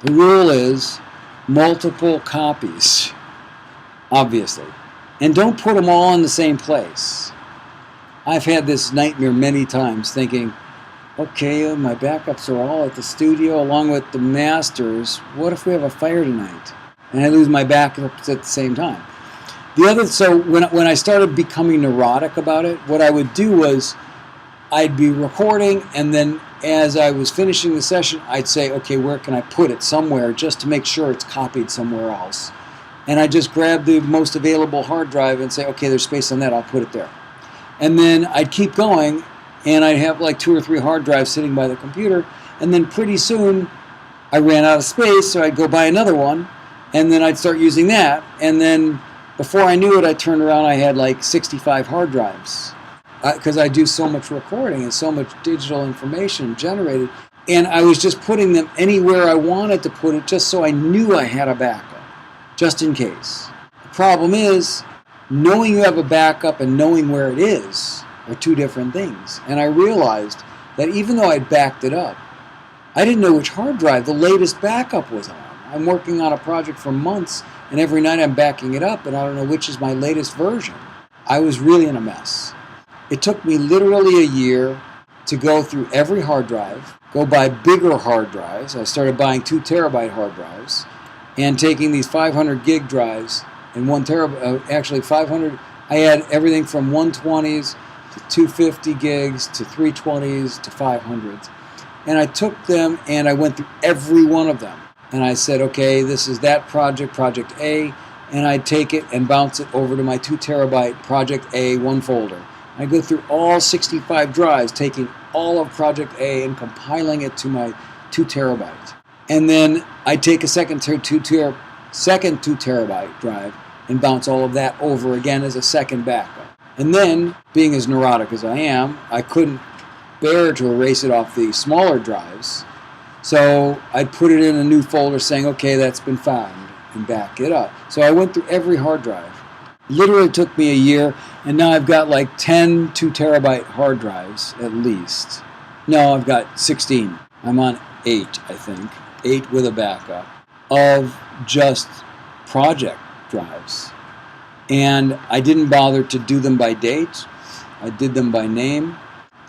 The rule is multiple copies, obviously. And don't put them all in the same place. I've had this nightmare many times thinking, okay, my backups are all at the studio along with the masters. What if we have a fire tonight? And I lose my backups at the same time. So when I started becoming neurotic about it, what I would do was I'd be recording, and then as I was finishing the session, I'd say, okay, where can I put it somewhere just to make sure it's copied somewhere else? And I just grab the most available hard drive and say, okay, there's space on that, I'll put it there. And then I'd keep going, and I'd have like 2 or 3 hard drives sitting by the computer, and then pretty soon I ran out of space, so I'd go buy another one, and then I'd start using that, and then before I knew it, I turned around, I had like 65 hard drives. Because I do so much recording and so much digital information generated, and I was just putting them anywhere I wanted to put it just so I knew I had a backup, just in case. The problem is, knowing you have a backup and knowing where it is are 2 different things. And I realized that even though I'd backed it up, I didn't know which hard drive the latest backup was on. I'm working on a project for months, and every night I'm backing it up, and I don't know which is my latest version. I was really in a mess. It took me literally a year to go through every hard drive, go buy bigger hard drives. I started buying 2 terabyte hard drives and taking these 500 gig drives and 1 terabyte, actually 500, I had everything from 120s to 250 gigs to 320s to 500s. And I took them and I went through every one of them. And I said, okay, this is that project, Project A, and I'd take it and bounce it over to my 2 terabyte Project A 1 folder. I go through all 65 drives, taking all of Project A and compiling it to my 2 terabytes. And then I take a second 2 terabyte drive and bounce all of that over again as a second backup. And then, being as neurotic as I am, I couldn't bear to erase it off the smaller drives. So I'd put it in a new folder saying, okay, that's been found, and back it up. So I went through every hard drive. Literally took me a year, and now I've got like 10 2 terabyte hard drives at least. No, I've got 16. I'm on 8, I think. 8 with a backup of just project drives. And I didn't bother to do them by date. I did them by name.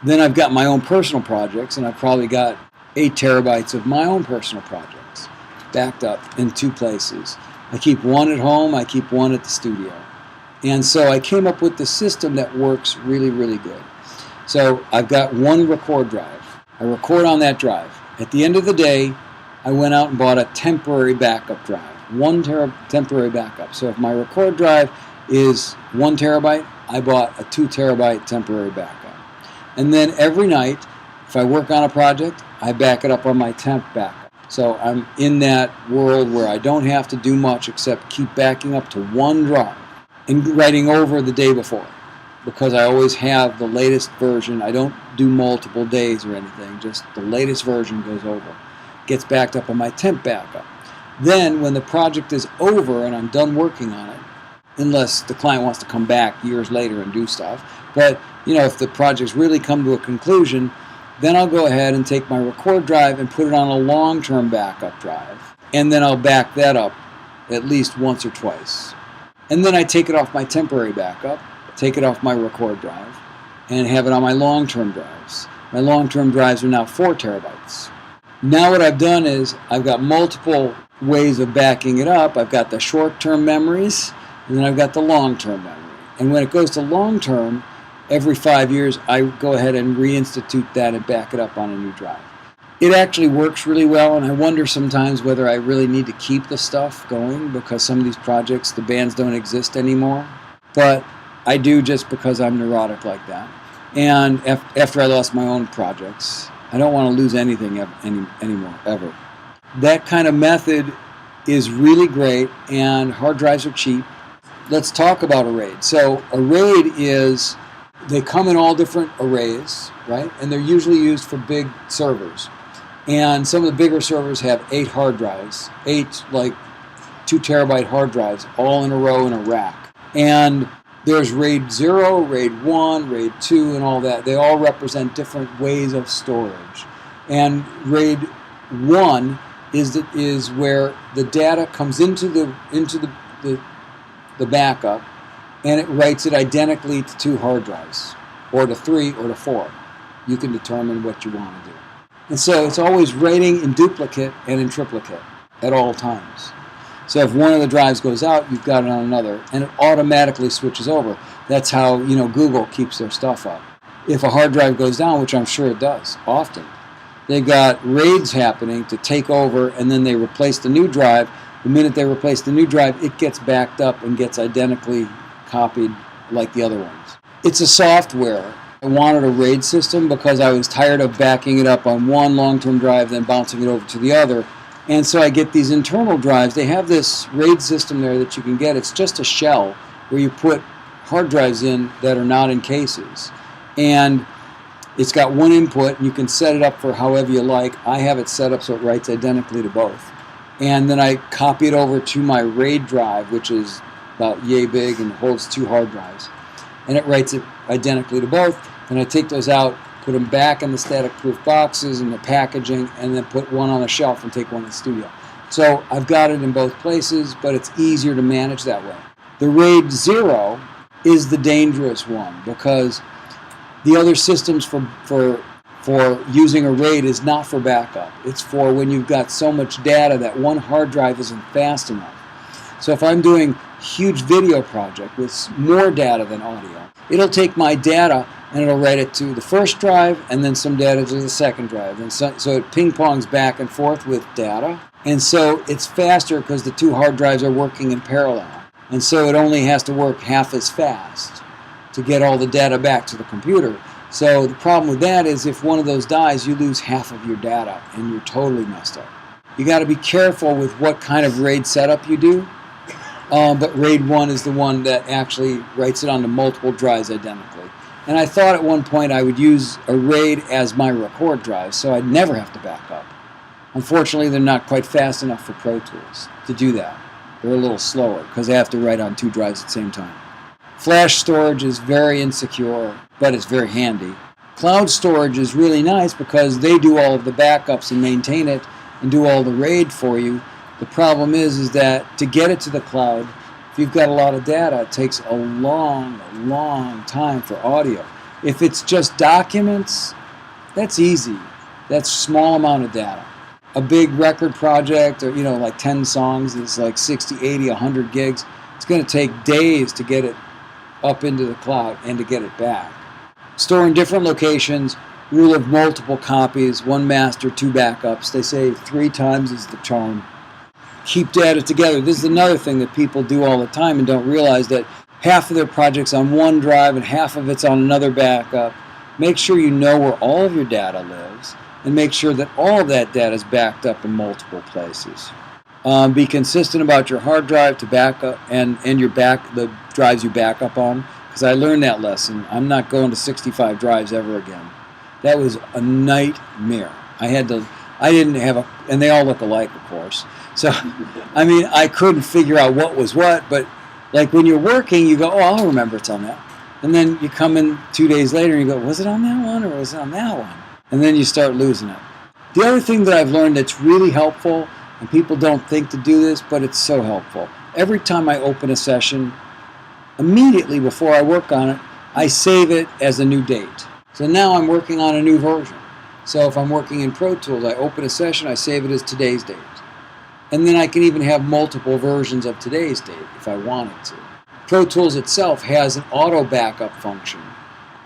Then I've got my own personal projects, and I've probably got 8 terabytes of my own personal projects backed up in 2 places. I keep 1 at home, I keep 1 at the studio. And so I came up with the system that works really, really good. So I've got 1 record drive. I record on that drive. At the end of the day, I went out and bought a temporary backup drive. 1 temporary backup. So if my record drive is 1 terabyte, I bought a 2 terabyte temporary backup. And then every night, if I work on a project, I back it up on my temp backup. So I'm in that world where I don't have to do much except keep backing up to 1 drive and writing over the day before, because I always have the latest version. I don't do multiple days or anything, just the latest version goes over. Gets backed up on my temp backup. Then when the project is over and I'm done working on it, unless the client wants to come back years later and do stuff, but if the project's really come to a conclusion, then I'll go ahead and take my record drive and put it on a long-term backup drive, and then I'll back that up at least once or twice. And then I take it off my temporary backup, take it off my record drive, and have it on my long-term drives. My long-term drives are now 4 terabytes. Now what I've done is I've got multiple ways of backing it up. I've got the short-term memories, and then I've got the long-term memory. And when it goes to long-term, every 5 years I go ahead and reinstitute that and back it up on a new drive. It actually works really well, and I wonder sometimes whether I really need to keep the stuff going, because some of these projects, the bands don't exist anymore. But I do, just because I'm neurotic like that. And after I lost my own projects, I don't want to lose anything anymore, ever. That kind of method is really great, and hard drives are cheap. Let's talk about a RAID. So a RAID is, they come in all different arrays, right? And they're usually used for big servers. And some of the bigger servers have 8 hard drives, 8 like 2 terabyte hard drives, all in a row in a rack. And there's RAID 0, RAID 1, RAID 2, and all that. They all represent different ways of storage. And RAID 1 is where the data comes into the backup, and it writes it identically to 2 hard drives, or to 3 or to 4. You can determine what you want to do. And so it's always writing in duplicate and in triplicate at all times. So if one of the drives goes out, you've got it on another, and it automatically switches over. That's how Google keeps their stuff up. If a hard drive goes down, which I'm sure it does often, they've got raids happening to take over, and then they replace the new drive. The minute they replace the new drive, it gets backed up and gets identically copied like the other ones. It's a software. I wanted a RAID system because I was tired of backing it up on one long-term drive, then bouncing it over to the other. And so I get these internal drives. They have this RAID system there that you can get. It's just a shell where you put hard drives in that are not in cases. And it's got one input, and you can set it up for however you like. I have it set up so it writes identically to both. And then I copy it over to my RAID drive, which is about yay big and holds 2 hard drives. And it writes it identically to both. And I take those out, put them back in the static-proof boxes and the packaging, and then put one on a shelf and take one to the studio. So I've got it in both places, but it's easier to manage that way. The RAID 0 is the dangerous one because the other systems for using a RAID is not for backup. It's for when you've got so much data that one hard drive isn't fast enough. So if I'm doing a huge video project with more data than audio, it'll take my data and it'll write it to the first drive and then some data to the second drive. And so it ping-pongs back and forth with data. And so it's faster because the 2 hard drives are working in parallel. And so it only has to work half as fast to get all the data back to the computer. So the problem with that is if one of those dies, you lose half of your data and you're totally messed up. You got to be careful with what kind of RAID setup you do. But RAID 1 is the one that actually writes it onto multiple drives identically. And I thought at one point I would use a RAID as my record drive so I'd never have to back up. Unfortunately, they're not quite fast enough for Pro Tools to do that. They're a little slower because they have to write on 2 drives at the same time. Flash storage is very insecure, but it's very handy. Cloud storage is really nice because they do all of the backups and maintain it and do all the RAID for you. The problem is that to get it to the cloud, if you've got a lot of data, it takes a long time for audio. If it's just documents, that's easy. That's a small amount of data. A big record project, or like 10 songs, is like 60, 80, 100 gigs. It's going to take days to get it up into the cloud and to get it back. Store in different locations, rule of multiple copies, 1 master, 2 backups. They say 3 times is the charm. Keep data together. This is another thing that people do all the time and don't realize that half of their project's on one drive and half of it's on another backup. Make sure you know where all of your data lives and make sure that all of that data is backed up in multiple places. Be consistent about your hard drive to backup and the drives you back up on, because I learned that lesson. I'm not going to 65 drives ever again. That was a nightmare. And they all look alike, of course. So, I couldn't figure out what was what, but like when you're working, you go, oh, I'll remember it's on that. And then you come in 2 days later and you go, was it on that one or was it on that one? And then you start losing it. The other thing that I've learned that's really helpful, and people don't think to do this, but it's so helpful. Every time I open a session, immediately before I work on it, I save it as a new date. So now I'm working on a new version. So if I'm working in Pro Tools, I open a session, I save it as today's date. And then I can even have multiple versions of today's date if I wanted to. Pro Tools itself has an auto backup function.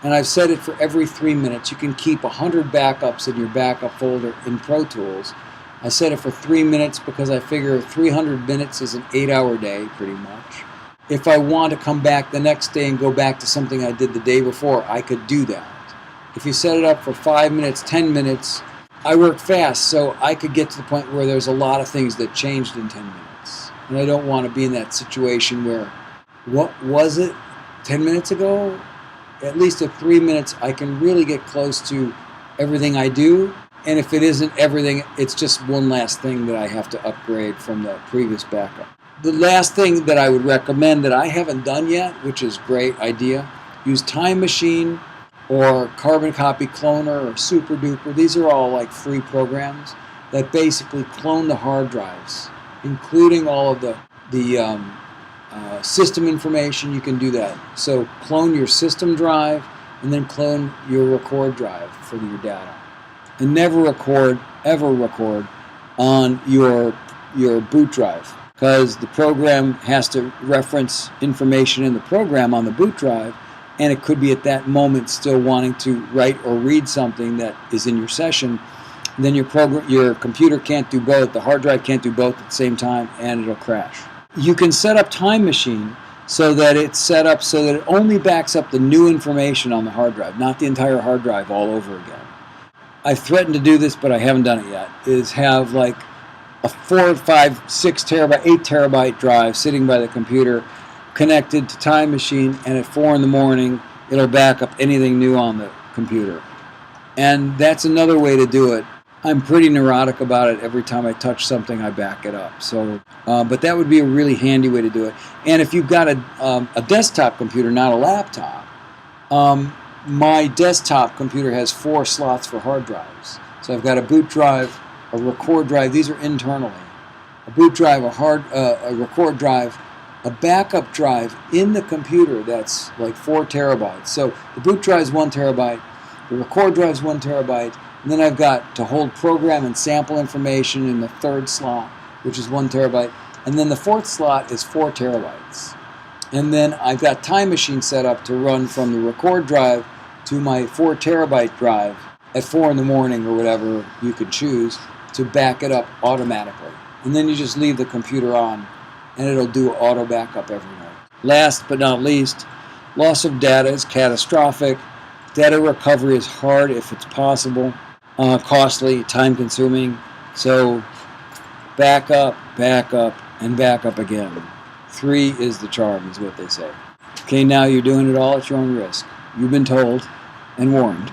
And I've set it for every 3 minutes. You can keep 100 backups in your backup folder in Pro Tools. I set it for 3 minutes because I figure 300 minutes is an 8-hour day, pretty much. If I want to come back the next day and go back to something I did the day before, I could do that. If you set it up for 5 minutes, 10 minutes, I work fast, so I could get to the point where there's a lot of things that changed in 10 minutes. And I don't want to be in that situation where, what was it 10 minutes ago? At least at 3 minutes, I can really get close to everything I do. And if it isn't everything, it's just one last thing that I have to upgrade from the previous backup. The last thing that I would recommend that I haven't done yet, which is a great idea, use Time Machine or Carbon Copy Cloner or Super Duper. These are all like free programs. that basically clone the hard drives, including all of the system information. You can do that. So clone your system drive and then clone your record drive for your data. And never ever record on your boot drive, because the program has to reference information in the program on the boot drive, and it could be at that moment still wanting to write or read something that is in your session. And then your computer can't do both, the hard drive can't do both at the same time, and it'll crash. You can set up Time Machine so that it's set up so that it only backs up the new information on the hard drive, not the entire hard drive all over again. I threatened to do this, but I haven't done it yet, is have like a 4, 5, 6 terabyte, 8 terabyte drive sitting by the computer connected to Time Machine, and at 4 in the morning it'll back up anything new on the computer. And that's another way to do it. I'm pretty neurotic about it. Every time I touch something, I back it up. So, but that would be a really handy way to do it. And if you've got a desktop computer, not a laptop, my desktop computer has 4 slots for hard drives. So I've got a boot drive, a record drive. These are internally. A boot drive, a record drive, a backup drive in the computer that's like 4 terabytes. So the boot drive is 1 terabyte, the record drive is 1 terabyte, and then I've got to hold program and sample information in the 3rd slot, which is 1 terabyte, and then the 4th slot is 4 terabytes. And then I've got Time Machine set up to run from the record drive to my 4 terabyte drive at 4 in the morning or whatever you could choose to back it up automatically. And then you just leave the computer on and it'll do auto backup every night. Last but not least, loss of data is catastrophic. Data recovery is hard if it's possible, costly, time consuming. So back up, and back up again. 3 is the charm, is what they say. Okay, now you're doing it all at your own risk. You've been told and warned.